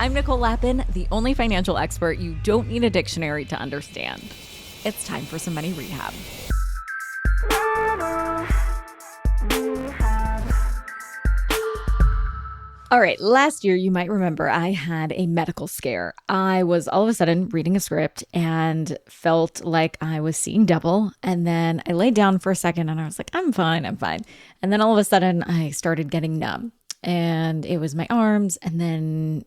I'm Nicole Lappin, the only financial expert you don't need a dictionary to understand. It's time for some money rehab. All right, last year, you might remember I had a medical scare. I was all of a sudden reading a script and felt like I was seeing double. And then I laid down for a second and I was like, I'm fine. And then all of a sudden I started getting numb and it was my arms. And then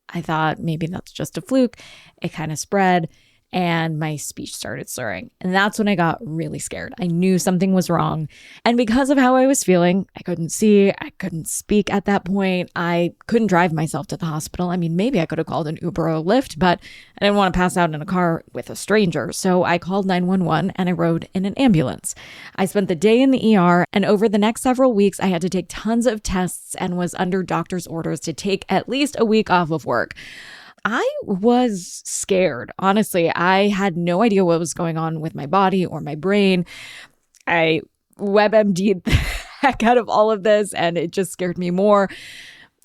I thought maybe that's just a fluke. It kind of spread and my speech started slurring. And that's when I got really scared. I knew something was wrong. And because of how I was feeling, I couldn't see, I couldn't speak at that point. I couldn't drive myself to the hospital. I mean, maybe I could have called an Uber or a Lyft, but I didn't want to pass out in a car with a stranger. So I called 911 and I rode in an ambulance. I spent the day in the ER, and over the next several weeks, I had to take tons of tests and was under doctor's orders to take at least a week off of work. I was scared. Honestly, I had no idea what was going on with my body or my brain. I WebMD'd the heck out of all of this, and it just scared me more,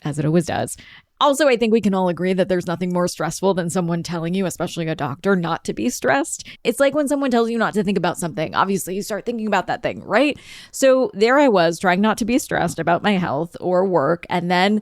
as it always does. Also, I think we can all agree that there's nothing more stressful than someone telling you, especially a doctor, not to be stressed. It's like when someone tells you not to think about something. Obviously, you start thinking about that thing, right? So there I was trying not to be stressed about my health or work, and then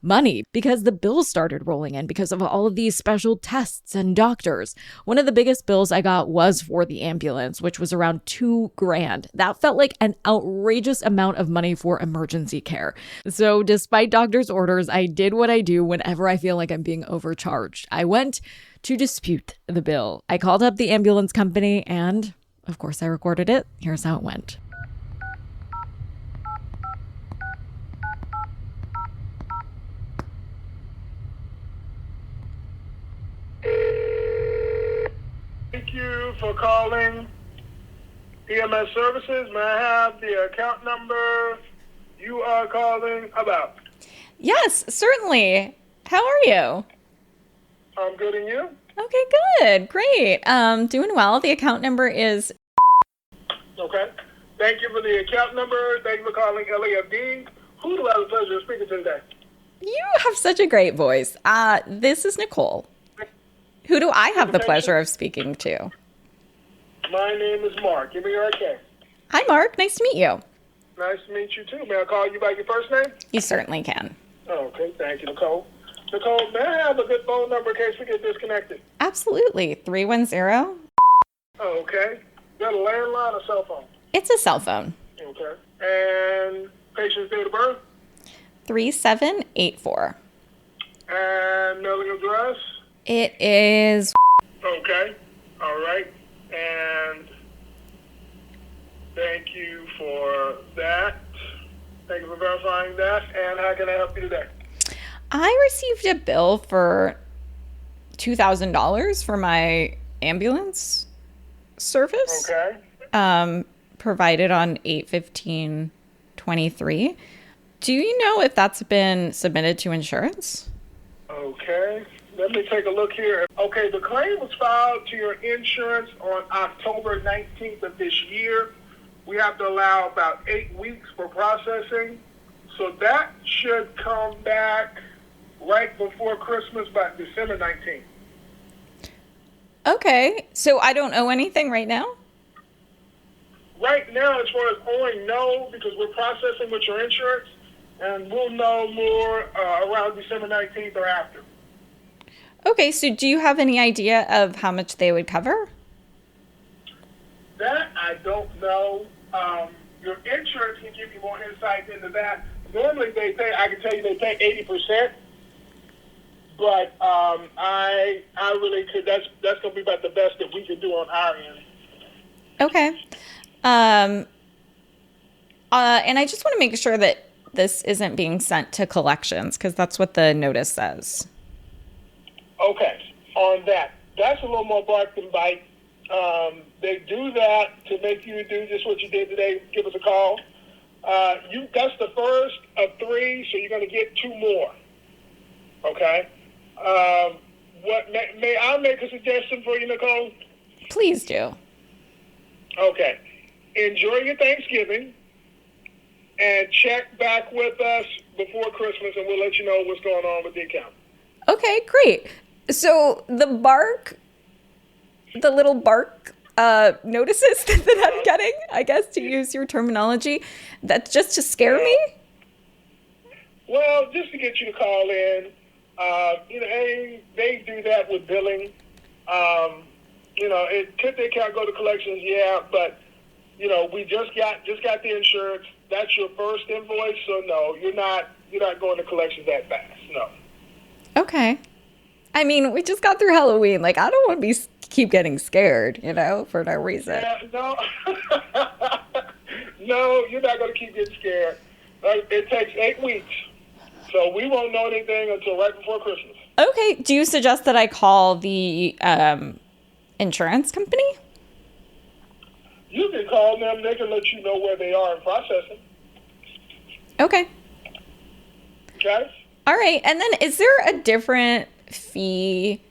money, because the bills started rolling in because of all of these special tests and doctors. One of the biggest bills I got was for the ambulance, which was around $2,000. That felt like an outrageous amount of money for emergency care. So despite doctor's orders, I did what I do whenever I feel like I'm being overcharged. I went to dispute the bill. I called up the ambulance company and, of course, I recorded it. Here's how it went. Thank you for calling EMS Services. May I have the account number you are calling about? Yes, certainly. How are you? I'm good, and you? Okay, good. Great. Doing well. The account number is... Okay. Thank you for the account number. Thank you for calling LAFD. Who do I have the pleasure of speaking to today? You have such a great voice. This is Nicole. Who do I have the pleasure of speaking to? My name is Mark. Give me your AK. Hi, Mark. Nice to meet you. Nice to meet you, too. May I call you by your first name? You certainly can. Okay. Thank you, Nicole. Nicole, may I have a good phone number in case we get disconnected? Absolutely. 310. Okay. Is that a landline or cell phone? It's a cell phone. Okay. And patient's date of birth? 3784. And mailing address? It is... Okay. All right. And thank you for that. Thank you for verifying that. And how can I help you today? I received a bill for $2,000 for my ambulance service. Okay. Provided on 8/15/23. Do you know if that's been submitted to insurance? Okay. Let me take a look here. Okay, the claim was filed to your insurance on October 19th of this year. We have to allow about 8 weeks for processing. So that should come back right before Christmas, by December 19th. Okay, so I don't owe anything right now? Right now, as far as owing, no, because we're processing with your insurance, and we'll know more around December 19th or after. Okay, so do you have any idea of how much they would cover? That I don't know. Your insurance can give you more insight into that. Normally they pay, I can tell you they pay 80%, but I really could, that's going to be about the best that we can do on our end. Okay. And I just want to make sure that this isn't being sent to collections, because that's what the notice says. Okay, on that. That's a little more bark than bite. They do that to make you do just what you did today. Give us a call. That's the first of 3, so you're going to get 2 more. Okay? May I make a suggestion for you, Nicole? Please do. Okay. Enjoy your Thanksgiving and check back with us before Christmas, and we'll let you know what's going on with the account. Okay. Okay, great. So the little bark notices that I'm getting, I guess, to use your terminology, that's just to scare me? Well, just to get you to call in. They do that with billing. Could the account go to collections? Yeah, but we just got the insurance. That's your first invoice, so no, you're not going to collections that fast. No. Okay. I mean, we just got through Halloween. Like, I don't want to keep getting scared, for no reason. Yeah, no. No, you're not going to keep getting scared. It takes 8 weeks, so we won't know anything until right before Christmas. Okay. Do you suggest that I call the insurance company? You can call them. They can let you know where they are in processing. Okay. Okay? All right. And then is there a different fee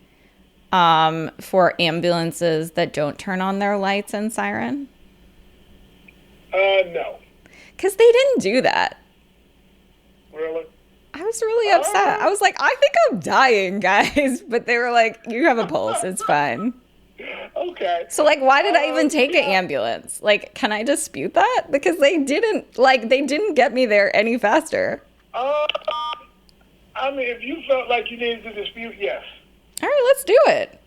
for ambulances that don't turn on their lights and siren? No. Because they didn't do that. Really? I was really upset. I was like, I think I'm dying, guys. But they were like, you have a pulse. It's fine. Okay. So, like, why did I even take an ambulance? Like, can I dispute that? Because they didn't get me there any faster. If you felt like you needed to dispute, yes. All right, let's do it.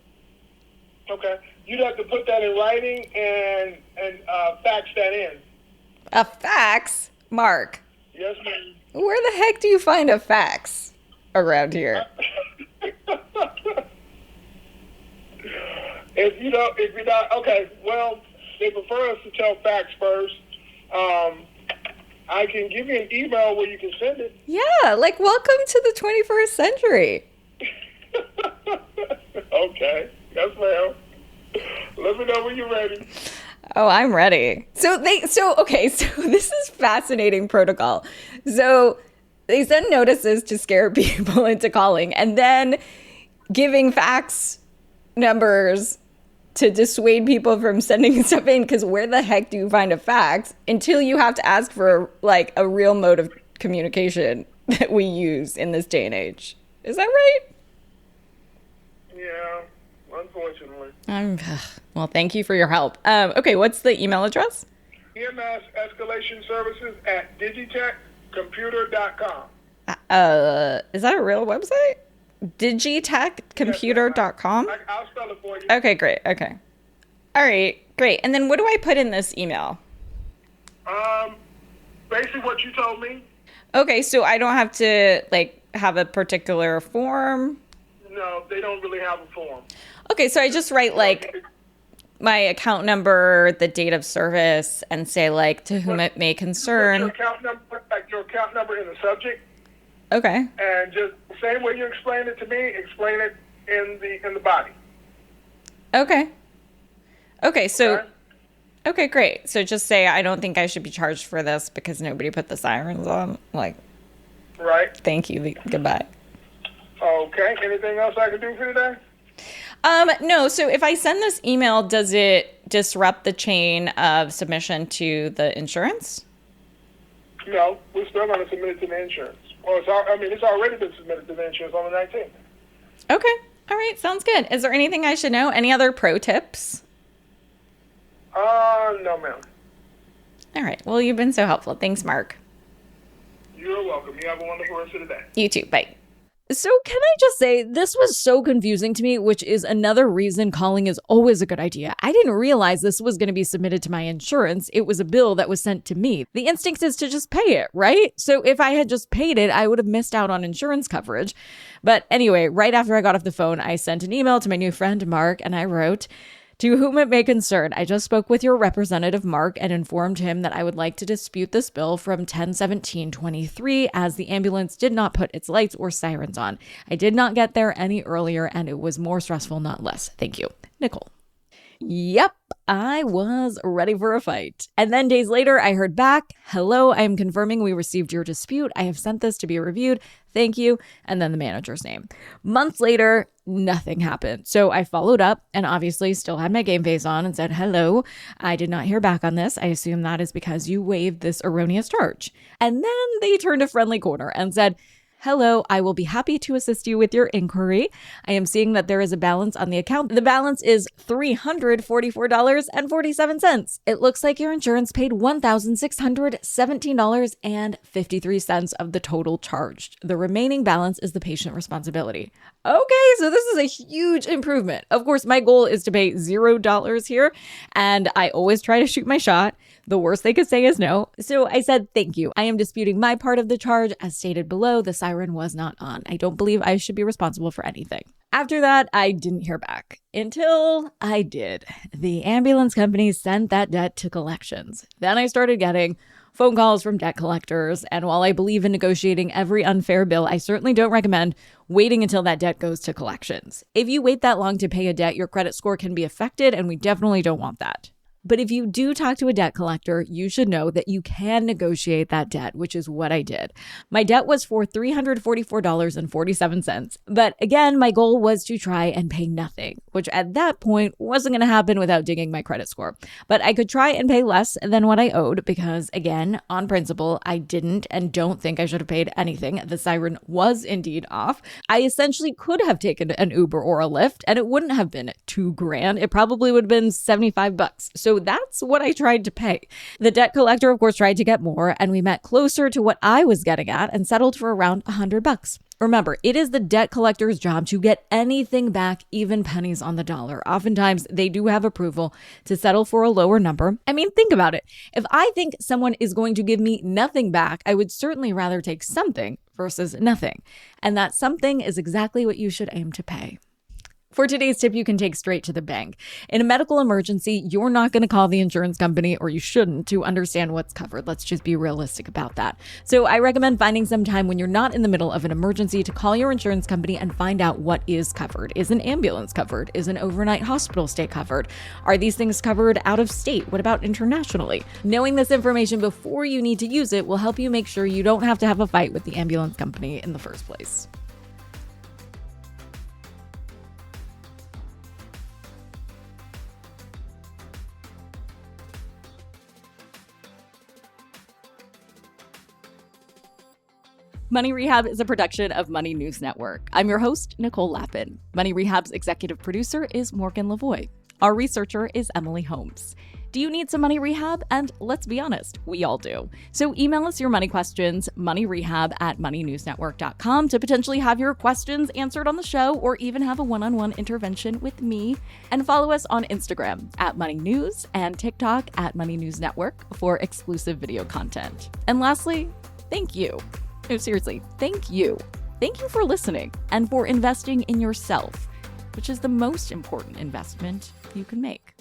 Okay. You'd have to put that in writing and fax that in. A fax? Mark. Yes, ma'am. Where the heck do you find a fax around here? If you're not, okay, well, they prefer us to tell fax first. I can give you an email where you can send it. Yeah, like, welcome to the 21st century. Okay. Yes, ma'am. Let me know when you're ready. Oh, I'm ready. So this is fascinating protocol. So they send notices to scare people into calling and then giving fax numbers to dissuade people from sending stuff in, because where the heck do you find a fax until you have to ask for like a real mode of communication that we use in this day and age? Is that right? Yeah, unfortunately. Well, thank you for your help. Okay, what's the email address? EMS Escalation Services at digitechcomputer.com. Is that a real website? digitechcomputer.com? I'll spell it for you. Okay, great. Okay. All right, great. And then what do I put in this email? Basically what you told me. Okay, so I don't have to like have a particular form? No, they don't really have a form. Okay, so I just write like my account number, the date of service, and say like to whom it may concern. Your account number in the subject. Okay. And just the same way you explained it to me, explain it in the body. Okay. Okay, so okay, great. So just say I don't think I should be charged for this because nobody put the sirens on. Like, right. Thank you. Goodbye. Okay. Anything else I can do for you today? No. So if I send this email, does it disrupt the chain of submission to the insurance? No, we're still going to submit it to the insurance. Well, it's already been submitted to the insurance on the 19th. Okay. All right. Sounds good. Is there anything I should know? Any other pro tips? No, ma'am. All right. Well, you've been so helpful. Thanks, Mark. You're welcome. You have a wonderful rest of the day. You too. Bye. So can I just say, this was so confusing to me, which is another reason calling is always a good idea. I didn't realize this was going to be submitted to my insurance. It was a bill that was sent to me. The instinct is to just pay it, right? So if I had just paid it, I would have missed out on insurance coverage. But anyway, right after I got off the phone, I sent an email to my new friend, Mark, and I wrote, "To whom it may concern, I just spoke with your representative, Mark, and informed him that I would like to dispute this bill from 10/17/23 as the ambulance did not put its lights or sirens on. I did not get there any earlier, and it was more stressful, not less. Thank you, Nicole." Yep, I was ready for a fight. And then days later, I heard back, "Hello, I am confirming we received your dispute. I have sent this to be reviewed. Thank you." And then the manager's name. Months later, nothing happened. So I followed up and obviously still had my game face on and said, "Hello, I did not hear back on this. I assume that is because you waived this erroneous charge." And then they turned a friendly corner and said, Hello, I will be happy to assist you with your inquiry. I am seeing that there is a balance on the account. The balance is $344.47. It looks like your insurance paid $1,617.53 of the total charged. The remaining balance is the patient responsibility. Okay, so this is a huge improvement. Of course, my goal is to pay $0 here, and I always try to shoot my shot. The worst they could say is no. So I said, thank you. I am disputing my part of the charge. As stated below, the siren was not on. I don't believe I should be responsible for anything. After that, I didn't hear back until I did. The ambulance company sent that debt to collections. Then I started getting phone calls from debt collectors. And while I believe in negotiating every unfair bill, I certainly don't recommend waiting until that debt goes to collections. If you wait that long to pay a debt, your credit score can be affected, and we definitely don't want that. But if you do talk to a debt collector, you should know that you can negotiate that debt, which is what I did. My debt was for $344.47. But again, my goal was to try and pay nothing, which at that point wasn't going to happen without dinging my credit score. But I could try and pay less than what I owed because, again, on principle, I didn't and don't think I should have paid anything. The siren was indeed off. I essentially could have taken an Uber or a Lyft, and it wouldn't have been $2,000. It probably would have been $75. So that's what I tried to pay. The debt collector, of course, tried to get more, and we met closer to what I was getting at and settled for around $100. Remember, it is the debt collector's job to get anything back, even pennies on the dollar. Oftentimes, they do have approval to settle for a lower number. I mean, think about it. If I think someone is going to give me nothing back, I would certainly rather take something versus nothing. And that something is exactly what you should aim to pay. For today's tip, you can take straight to the bank. In a medical emergency, you're not going to call the insurance company, or you shouldn't, to understand what's covered. Let's just be realistic about that. So I recommend finding some time when you're not in the middle of an emergency to call your insurance company and find out what is covered. Is an ambulance covered? Is an overnight hospital stay covered? Are these things covered out of state? What about internationally? Knowing this information before you need to use it will help you make sure you don't have to have a fight with the ambulance company in the first place. Money Rehab is a production of Money News Network. I'm your host, Nicole Lappin. Money Rehab's executive producer is Morgan Lavoie. Our researcher is Emily Holmes. Do you need some money rehab? And let's be honest, we all do. So email us your money questions, moneyrehab@moneynewsnetwork.com, to potentially have your questions answered on the show or even have a one-on-one intervention with me. And follow us on Instagram @MoneyNews and TikTok @MoneyNewsNetwork for exclusive video content. And lastly, thank you. No, seriously, thank you. Thank you for listening and for investing in yourself, which is the most important investment you can make.